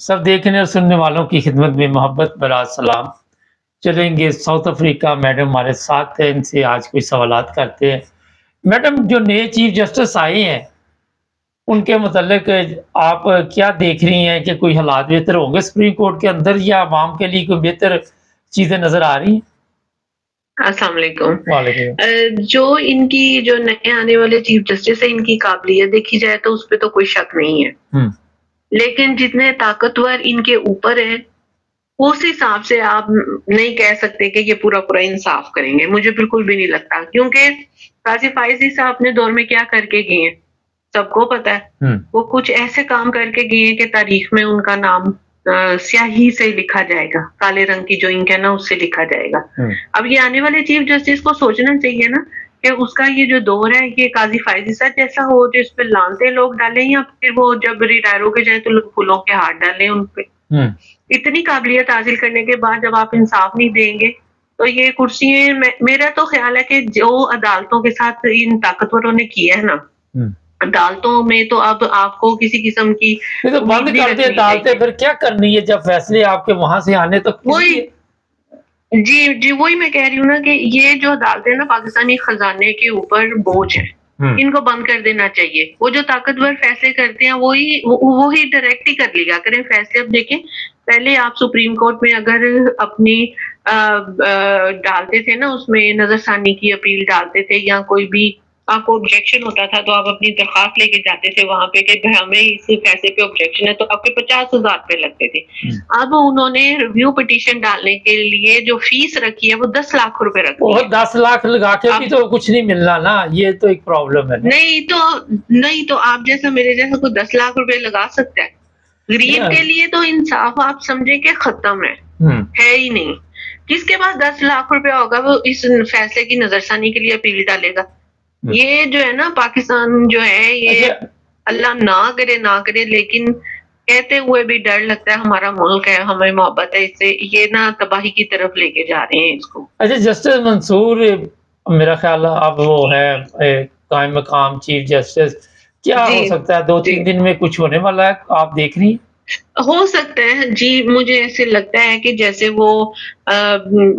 सब देखने और सुनने वालों की खिदमत में मोहब्बत भरा सलाम। चलेंगे साउथ अफ्रीका, मैडम हमारे साथ हैं, इनसे आज कोई सवालात करते हैं। मैडम, जो नए चीफ जस्टिस आए हैं, उनके मुतल्लिक आप क्या देख रही हैं कि कोई हालात बेहतर होंगे सुप्रीम कोर्ट के अंदर, या आवाम के लिए कोई बेहतर चीज़ें नज़र आ रही हैं? अस्सलाम वालेकुम। वालेकुम। जो इनकी जो नए आने वाले चीफ जस्टिस है, इनकी काबिलियत देखी जाए तो उसपे तो कोई शक नहीं है। हुँ, लेकिन जितने ताकतवर इनके ऊपर हैं, उस हिसाब से आप नहीं कह सकते कि ये पूरा-पूरा इंसाफ करेंगे। मुझे बिल्कुल भी नहीं लगता, क्योंकि काज़ी फाइज़ी साहब अपने दौर में क्या करके गए हैं, सबको पता है। हुँ, वो कुछ ऐसे काम करके गए हैं कि तारीख में उनका नाम स्याही से लिखा जाएगा, काले रंग की जो इंक है ना, उससे लिखा जाएगा। हुँ, अब ये आने वाले चीफ जस्टिस को सोचना चाहिए ना कि उसका ये जो दौर है, ये काजी फायजी साहब जैसा हो, जो इस पे लानते लोग डालें, या फिर वो जब रिटायर होके जाए तो लोग फूलों के हाथ डालें उन पे। हुँ। इतनी काबिलियत हासिल करने के बाद जब आप इंसाफ नहीं देंगे, तो ये कुर्सियां, मेरा तो ख्याल है कि जो अदालतों के साथ इन ताकतवरों ने किया है ना, हुँ। अदालतों में तो अब आपको किसी किस्म की नहीं तो उम्मीद बंद नहीं कर दें रखनी अदालतें, चाहिए। फिर क्या करनी है जब फैसले आपके वहाँ से आने तक किस वही, लिए? जी, जी, वही मैं कह रही हूँ ना कि ये जो अदालतें ना पाकिस्तानी खजाने के ऊपर बोझ है। हुँ, इनको बंद कर देना चाहिए। वो जो ताकतवर फैसले करते हैं वही डायरेक्ट ही कर लिया करें फैसले। अब देखें, पहले आप सुप्रीम कोर्ट में अगर अपनी डालते थे ना, उसमें नजरसानी की अपील डालते थे, या कोई भी आपको ऑब्जेक्शन होता था, तो आप अपनी दरखास्त लेके जाते थे वहां पे कि भाई हमें इस फैसले पे ऑब्जेक्शन है, तो आपके 50,000 रुपए लगते थे। हुँ। अब उन्होंने रिव्यू पिटीशन डालने के लिए जो फीस रखी है वो 10 लाख रुपए रखी और है। 10 लाख लगा के भी अब तो कुछ नहीं मिलना ना, ये तो एक प्रॉब्लम है ना। नहीं तो आप जैसा मेरे जैसा कोई 10 लाख रुपए लगा सकता है? गरीब या के लिए तो इंसाफ आप समझे कि खत्म हुँ, है ही नहीं। किसके पास 10 लाख रुपया होगा वो इस फैसले की नजरसानी के लिए अपील डालेगा? हुँ। ये जो है ना, पाकिस्तान जो है ये, अच्छा, अल्लाह ना करे, लेकिन कहते हुए भी डर लगता है। हमारा मुल्क है, हमें मोहब्बत है इससे, ये ना तबाही की तरफ लेके जा रहे हैं इसको। अच्छा, जस्टिस मंसूर, मेरा ख़्याल अब वो है कायम मक़ाम चीफ जस्टिस, क्या जी, हो सकता है जी। 2-3 दिन में कुछ होने वाला है, आप देख रही हैं? हो सकता है जी, मुझे ऐसे लगता है कि जैसे वो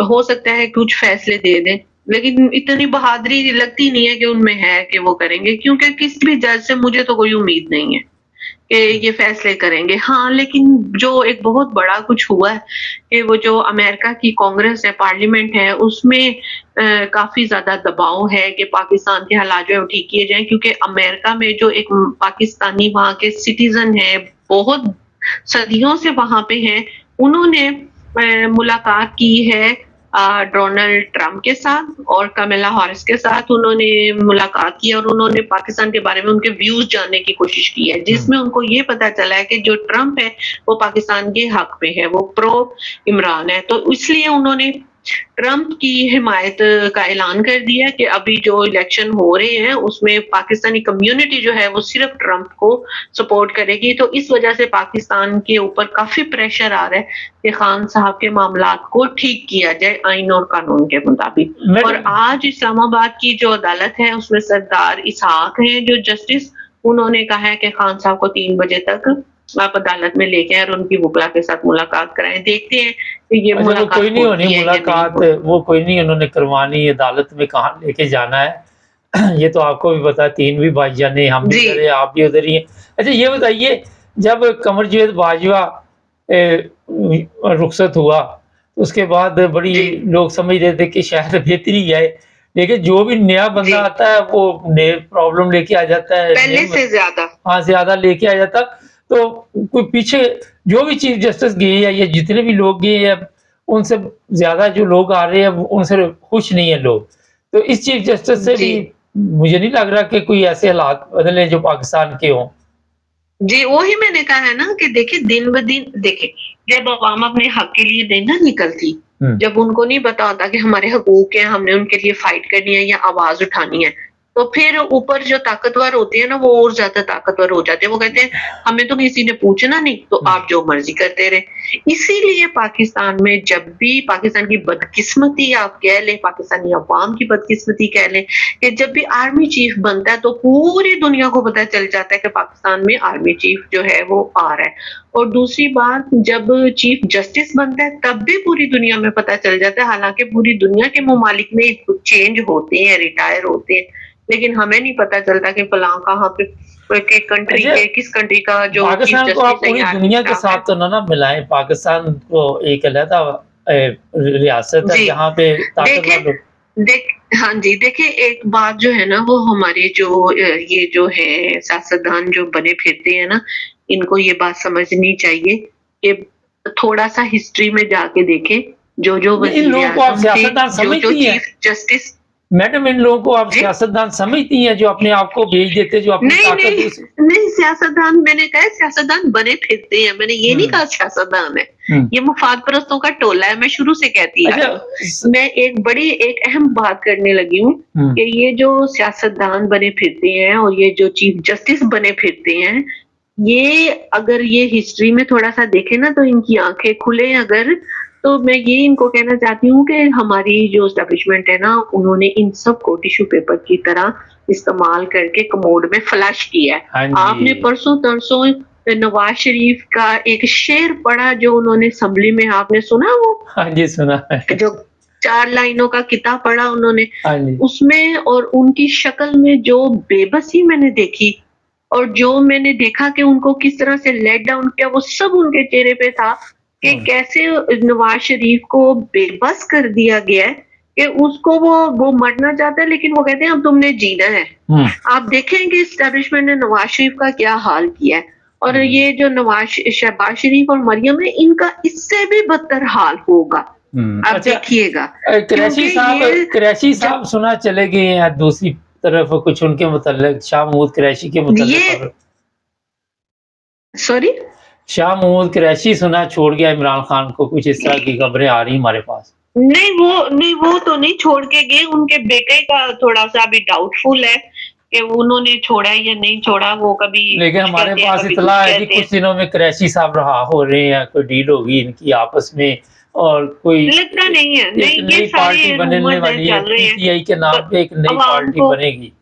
हो सकता है कुछ फैसले दे दें, लेकिन इतनी बहादुरी लगती नहीं है कि उनमें है कि वो करेंगे, क्योंकि किसी भी जज से मुझे तो कोई उम्मीद नहीं है कि ये फैसले करेंगे। हाँ, लेकिन जो एक बहुत बड़ा कुछ हुआ है कि वो जो अमेरिका की कांग्रेस है, पार्लियामेंट है, उसमें काफ़ी ज़्यादा दबाव है कि पाकिस्तान के हालात जो है वो ठीक किए जाएँ, क्योंकि अमेरिका में जो एक पाकिस्तानी वहाँ के सिटीज़न हैं, बहुत सदियों से वहाँ पे हैं, उन्होंने मुलाकात की है डोनाल्ड ट्रंप के साथ और कमला हैरिस के साथ। उन्होंने मुलाकात की और उन्होंने पाकिस्तान के बारे में उनके व्यूज जानने की कोशिश की है, हुँ, जिसमें उनको ये पता चला है कि जो ट्रंप है वो पाकिस्तान के हक पे है, वो प्रो इमरान है। तो इसलिए उन्होंने ट्रंप की हिमायत का ऐलान कर दिया कि अभी जो इलेक्शन हो रहे हैं उसमें पाकिस्तानी कम्युनिटी जो है वो सिर्फ ट्रंप को सपोर्ट करेगी। तो इस वजह से पाकिस्तान के ऊपर काफी प्रेशर आ रहा है कि खान साहब के मामलात को ठीक किया जाए आइन और कानून के मुताबिक। मैं और आज इस्लामाबाद की जो अदालत है उसमें सरदार इसहाक हैं जो जस्टिस, उन्होंने कहा है कि खान साहब को 3 बजे तक आप अदालत में लेके आए और उनकी वकला के साथ मुलाकात कराएं। देखते हैं कि ये अच्छा, वो मुलाकात कोई नहीं होनी होती है या नहीं मुलाकात, होती। वो कोई नहीं उन्होंने करवानी, अदालत में कहाँ लेके जाना है ये तो आपको भी पता है, 3 भी भाईजान, हम भी जी, इधर हैं, आप भी उधर ही हैं। अच्छा, ये बताइए, जब कमर जावेद बाजवा रुखसत हुआ, तो उसके बाद बड़ी जी, लोग समझ रहे थे कि शायद बेहतरी आए, लेकिन जो भी नया जी, बंदा आता है वो नए प्रॉब्लम लेके आ जाता है, पहले नए से ज़्यादा। हाँ, ज़्यादा लेके आ जाता। तो कोई पीछे जो भी चीफ जस्टिस गए हैं या जितने भी लोग गए हैं, उनसे ज़्यादा जो लोग आ रहे हैं उनसे खुश नहीं है लोग। तो इस चीफ जस्टिस से जी, भी मुझे नहीं लग रहा कि कोई ऐसे हालात बदले जो पाकिस्तान के हों। जी, वही मैंने कहा है ना कि देखिए दिन-ब-दिन देखिए, जब अवाम अपने हक के लिए नहीं ना निकलती, हुँ, जब उनको नहीं पता होता कि हमारे हकूक हैं, हमने उनके लिए फाइट करनी है या आवाज़ उठानी है, तो फिर ऊपर जो ताकतवर होते हैं ना, वो और ज़्यादा ताकतवर हो जाते हैं। वो कहते हैं, हमें तो किसी ने पूछना नहीं, तो हुँ, आप जो मर्ज़ी करते रहे। इसीलिए पाकिस्तान में जब भी पाकिस्तान की बदकिस्मती आप कह लें, पाकिस्तानी अवाम की बदकिस्मती कह लें, कि जब भी आर्मी चीफ बनता है तो पूरी दुनिया को पता चल जाता है कि पाकिस्तान में आर्मी चीफ जो है वो आ रहा है। और दूसरी बात, जब चीफ जस्टिस बनता है तब भी पूरी दुनिया में पता चल जाता है, हालांकि पूरी दुनिया के ममालिक में चेंज होते हैं, रिटायर होते हैं, लेकिन हमें नहीं पता चलता कि फलां कहाँ पे के कंट्री अच्छा, के किस कंट्री का जो चीफ पाकिस्तान को आप जस्टिस है पूरी या दुनिया के स्टाफ है। साथ तो ना मिलाएं। पाकिस्तान को एक अलहदा रियासत है जी, जहाँ पे देखिए ताकतवर लोग। देख हाँ जी, देखिए एक बात जो है ना, वो हमारे जो ये जो है सियासतदान जो बने फिरते हैं ना, इनको ये बात समझनी चाहिए कि थोड़ा सा हिस्ट्री में जाके देखें, जो नहीं, इन वजीर लोगों को आप आजम थे, सियासतदान जो समझती हैं चीफ जस्टिस। मैडम, इन लोगों को आप जी सियासतदान समझती हैं जो अपने आप को बेच देते, जो अपनी नहीं ताकत नहीं दूसरी। नहीं, सियासतदान मैंने कहा है, सियासतदान बने फिरते हैं, मैंने ये नहीं हम्म कहा सियासतदान है। हम्म। ये मुफाद परस्तों का टोला है, मैं शुरू से कहती आ अच्छा। रही हूँ। मैं एक अहम बात करने लगी हूँ हम्म कि ये जो सियासतदान बने फिरते हैं और ये जो चीफ जस्टिस बने फिरते हैं, ये अगर ये हिस्ट्री में थोड़ा सा देखें ना, तो इनकी आंखें खुले अगर, तो मैं ये इनको कहना चाहती हूँ कि हमारी जो एस्टेब्लिशमेंट है ना, उन्होंने इन सब को टिश्यू पेपर की तरह इस्तेमाल करके कमोड में फ्लश किया है। हाँ आपने जी, परसों तरसों नवाज शरीफ का एक शेर पढ़ा जो उन्होंने असेंबली में, आपने सुना वो हाँ जी, सुना है। जो 4 लाइनों का किताब पढ़ा उन्होंने, हाँ जी। उसमें और उनकी शक्ल में जो बेबसी मैंने देखी और जो मैंने देखा कि उनको किस तरह से लेट डाउन किया, वो सब उनके चेहरे पे था कि कैसे नवाज शरीफ को बेबस कर दिया गया है कि उसको वो मरना चाहता है, लेकिन वो कहते हैं अब तुमने जीना है। आप देखें कि एस्टेब्लिशमेंट ने नवाज शरीफ का क्या हाल किया है, और ये जो शहबाज शरीफ और मरियम है, इनका इससे भी बदतर हाल होगा। आप अच्छा, देखिएगा, कुरैशी साहब सुना चले गए हैं दूसरी तरफ, कुछ उनके मुतल्लिक शाह महमूद कुरैशी के मुतल्लिक। सॉरी, शाह महमूद कुरैशी सुना छोड़ गया इमरान खान को, कुछ इस तरह की खबरें आ रही हमारे पास। नहीं वो तो नहीं छोड़ के गए, उनके बेटे का थोड़ा सा अभी डाउटफुल है कि उन्होंने छोड़ा या नहीं छोड़ा, वो कभी। लेकिन हमारे पास इतला है कि कुछ दिनों में कुरैशी साहब रहा हो रहे हैं, कोई डील होगी इनकी आपस में, और कोई लगता नहीं है, एक नई पार्टी बनने वाली है, पीटीआई के नाम पे एक नई पार्टी बनेगी।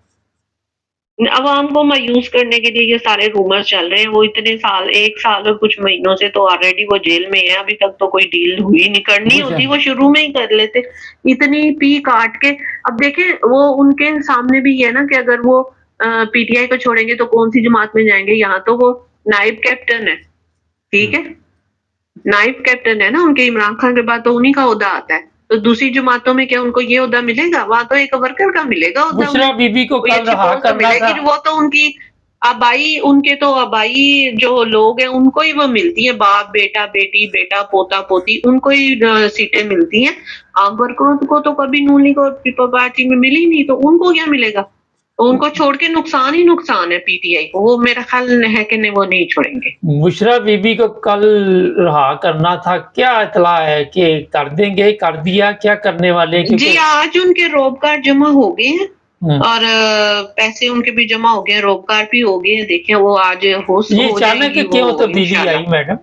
अवाम को मायूस करने के लिए ये सारे रूमर्स चल रहे हैं। वो इतने साल, 1 साल और कुछ महीनों से तो ऑलरेडी वो जेल में है, अभी तक तो कोई डील हुई नहीं, करनी होती वो शुरू में ही कर लेते, इतनी पी काट के। अब देखें, वो उनके सामने भी है ना कि अगर वो पीटीआई को छोड़ेंगे तो कौन सी जमात में जाएंगे। यहाँ तो वो नाइब कैप्टन है, ठीक है, नाइब कैप्टन है ना उनके, इमरान खान के बाद तो उन्हीं का ओहदा आता है, तो दूसरी जमातों में क्या उनको ये ओहदा मिलेगा? वहां तो एक वर्कर का मिलेगा ओहदा। बुशरा बीबी को कल रहा करना था। वो तो उनकी आबाई, उनके तो आबाई जो लोग हैं उनको ही वो मिलती है, बाप बेटा बेटी, बेटा पोता पोती, उनको ही सीटें मिलती हैं। आम वर्करों को तो कभी नून लीग और पीपल पार्टी में मिली नहीं, तो उनको क्या मिलेगा? तो उनको छोड़ के नुकसान ही नुकसान है पीटीआई को। वो मेरा ख्याल है कि नहीं, वो नहीं छोड़ेंगे। बुशरा बीबी को कल रहा करना था, क्या इतला है कि कर देंगे, कर दिया, क्या करने वाले? जी, आज उनके रोब कार्ड जमा हो गए हैं और पैसे उनके भी जमा हो गए, रोब कार्ड भी हो गए हैं। देखिए वो आज होस्ट ये अचानक क्यों तब्दीली आई मैडम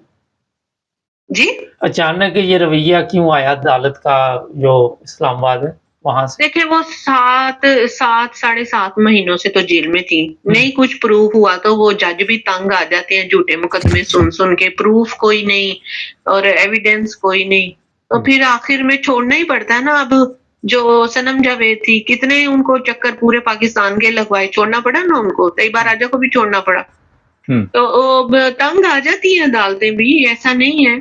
जी? अचानक ये रवैया क्यों आया अदालत का जो इस्लामाबाद है वहां से? देखिए वो 7 7.5 महीनों से तो जेल में थी, नहीं कुछ प्रूफ हुआ तो वो जज भी तंग आ जाते हैं, झूठे मुकदमे सुन के, प्रूफ कोई नहीं और एविडेंस कोई नहीं, तो फिर आखिर में छोड़ना ही पड़ता है ना। अब जो सनम जावेद थी, कितने उनको चक्कर पूरे पाकिस्तान के लगवाए, छोड़ना पड़ा ना उनको, तैयबा राजा को भी छोड़ना पड़ा। तो तंग आ जाती है अदालतें भी, ऐसा नहीं है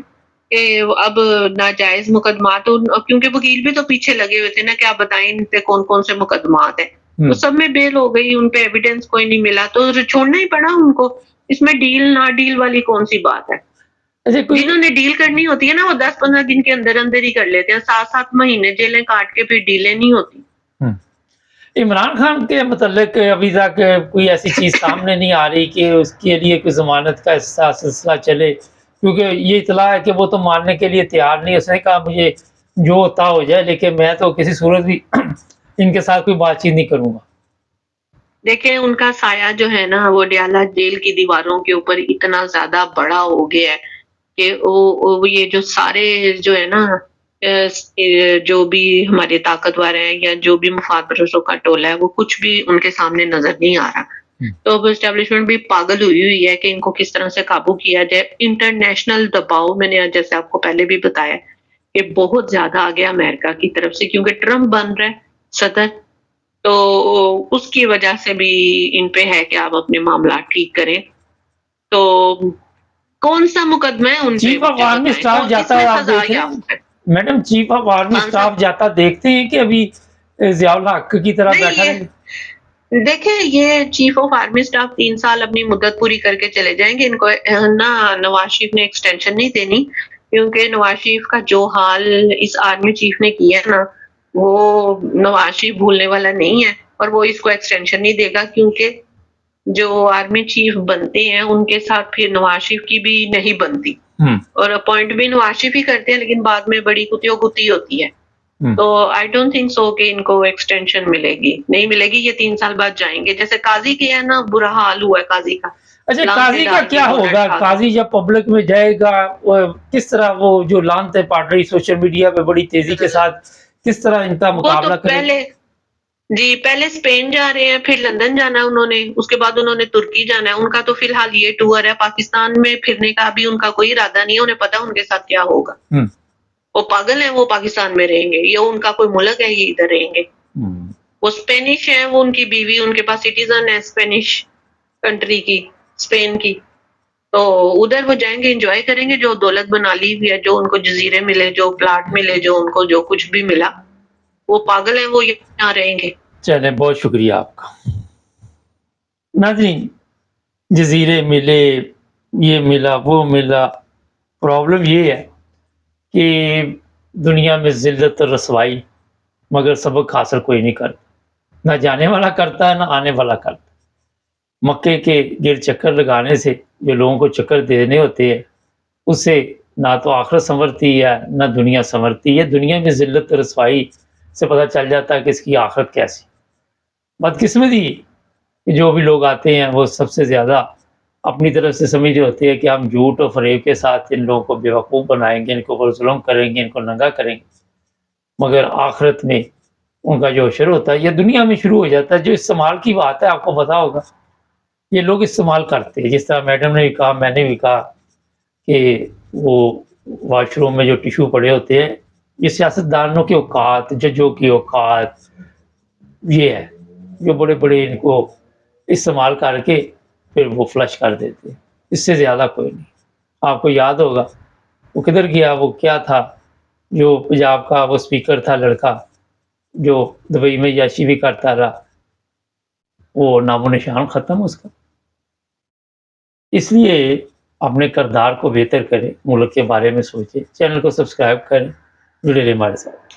कि अब नाजायज मुकदमा, तो क्योंकि वकील भी तो पीछे लगे हुए थे ना, क्या बताएं इनसे कौन कौन से मुकदमात है, तो सब में बेल हो गई, उन पे एविडेंस कोई नहीं मिला, तो छोड़ना ही पड़ा उनको। इसमें डील ना डील वाली कौन सी बात है? जिन्होंने डील करनी होती है ना, वो 10-15 दिन के अंदर अंदर ही कर लेते हैं, 7-7 महीने जेलें काट के फिर डीलें नहीं होती। इमरान खान के मतलब अभी तक कोई ऐसी चीज सामने नहीं आ रही कि उसके लिए कोई जमानत का सिलसिला चले, क्योंकि ये इतला है कि वो तो मानने के लिए तैयार नहीं। उसने कहा मुझे जो होता हो जाए, लेकिन मैं तो किसी सूरत भी इनके साथ कोई बातचीत नहीं करूंगा। देखिए उनका साया जो है ना, वो डयाला जेल की दीवारों के ऊपर इतना ज्यादा बड़ा हो गया है कि वो ये जो सारे जो है ना, जो भी हमारे ताकतवर हैं या जो भी मुफाद परस्तों का टोला है, वो कुछ भी उनके सामने नजर नहीं आ रहा। तो अब एस्टेब्लिशमेंट भी पागल हुई हुई है कि इनको किस तरह से काबू किया जाए। इंटरनेशनल दबाव मैंने आज जैसे आपको पहले भी बताया कि बहुत ज़्यादा आ गया अमेरिका की तरफ से, क्योंकि ट्रम्प बन रहा है सदर, तो उसकी वजह से भी इन पे है कि आप अपने मामला ठीक करें। तो कौन-सा मुकदमा है उन पे चीफ ऑफ मुझे आर्मी बताएँ, स्टाफ कौन जाता किसमें है, आप सज़ा देख रहे हैं? याफ्ता है? मैडम चीफ ऑफ आर्मी कौन-सा? स्टाफ जाता देखते हैं कि अभी ज़ियाउल हक की तरह नहीं, बैठा ये रहेगा? देखिए, ये चीफ ऑफ आर्मी स्टाफ 3 साल अपनी मुद्दत पूरी करके चले जाएँगे। इनको ना नवाज़ शरीफ ने एक्सटेंशन नहीं देनी, क्योंकि नवाज़ शरीफ का जो हाल इस आर्मी चीफ ने किया ना, वो नवाज़ शरीफ भूलने वाला नहीं है, और वो इसको एक्सटेंशन नहीं देगा, क्योंकि जो आर्मी चीफ बनते हैं, उनके साथ फिर नवाज़ शरीफ की भी नहीं बनती, हुँ, और अपॉइंट भी नवाज़ शरीफ ही करते हैं, लेकिन बाद में बड़ी गुत्ती होती है। हुँ। तो आई डोंट थिंक सो कि इनको एक्सटेंशन मिलेगी, नहीं मिलेगी, ये 3 साल बाद जाएँगे। जैसे काज़ी के है ना, बुरा हाल हुआ है काज़ी का। अच्छा, लानतें काज़ी का डाल दी क्या डोनाल्ड होगा? ट्रंप। काज़ी जब पब्लिक में जाएगा, किस तरह वो जो लानतें पड़ रही सोशल मीडिया पे बड़ी तेज़ी के साथ, किस तरह इनका वो तो मुकाबला करेगा? पहले स्पेन जा रहे हैं, फिर लंदन जाना है उन्होंने, उसके बाद उन्होंने तुर्की जाना है। उनका तो फिलहाल ये टूर है, पाकिस्तान में फिरने का अभी उनका कोई इरादा नहीं है, उन्हें पता है उनके साथ क्या होगा। हुँ, वो पागल हैं, वो पाकिस्तान में रहेंगे, ये उनका कोई मुल्क है, ये इधर रहेंगे। हुँ। वो स्पेनिश है, वो उनकी बीवी उनके पास सिटीज़न है स्पेनिश कंट्री की, स्पेन की। तो उधर वो जाएँगे, एन्जॉय करेंगे, जो दौलत बना ली हुई है, जो उनको जज़ीरे मिले, जो प्लॉट मिले, जो उनको जो कुछ भी मिला, वो पागल हैं, वो यहाँ रहेंगे। चलें, बहुत शुक्रिया आपका। नाज़रीन, जज़ीरे मिले, ये मिला, वो मिला, प्रॉब्लम ये है कि दुनिया में ज़िल्लत और रसवाई, मगर सबक हासिल कोई नहीं करता। ना जाने वाला करता है, ना आने वाला करता है। मक्के के गिर्द चक्कर लगाने से जो लोगों को चक्कर देने होते हैं, उससे ना तो आखिरत संवरती है, ना दुनिया संवरती है। दुनिया में ज़िल्लत और रसवाई से पता चल जाता है कि इसकी आखिरत कैसी। बदकिस्मती कि जो भी लोग आते हैं, वो सबसे ज़्यादा अपनी तरफ से समझ रहे होते हैं कि हम झूठ और फ़रेब के साथ इन लोगों को बेवकूफ़ बनाएँगे, इनके ऊपर ज़ुल्म करेंगे, इनको नंगा करेंगे। मगर आखिरत में उनका जो हशर होता है, ये दुनिया में शुरू हो जाता है। जो इस्तेमाल की बात है, आपको पता होगा, ये लोग इस्तेमाल करते हैं। जिस तरह मैडम ने भी कहा, मैंने भी कहा कि वो वॉशरूम में जो टिश्यू पड़े होते हैं, ये सियासतदानों की औकात, जजों की औकात ये है, जो बड़े-बड़े इनको इस्तेमाल करके फिर वो फ्लश कर देते हैं। इससे ज़्यादा कोई नहीं। आपको याद होगा, वो किधर गया, वो क्या था, जो पंजाब का वो स्पीकर था लड़का, जो दुबई में याशी भी करता रहा, वो नामो-निशान ख़त्म उसका। इसलिए अपने किरदार को बेहतर करें, मुल्क के बारे में सोचें, चैनल को सब्सक्राइब करें, जुड़े रहें हमारे साथ।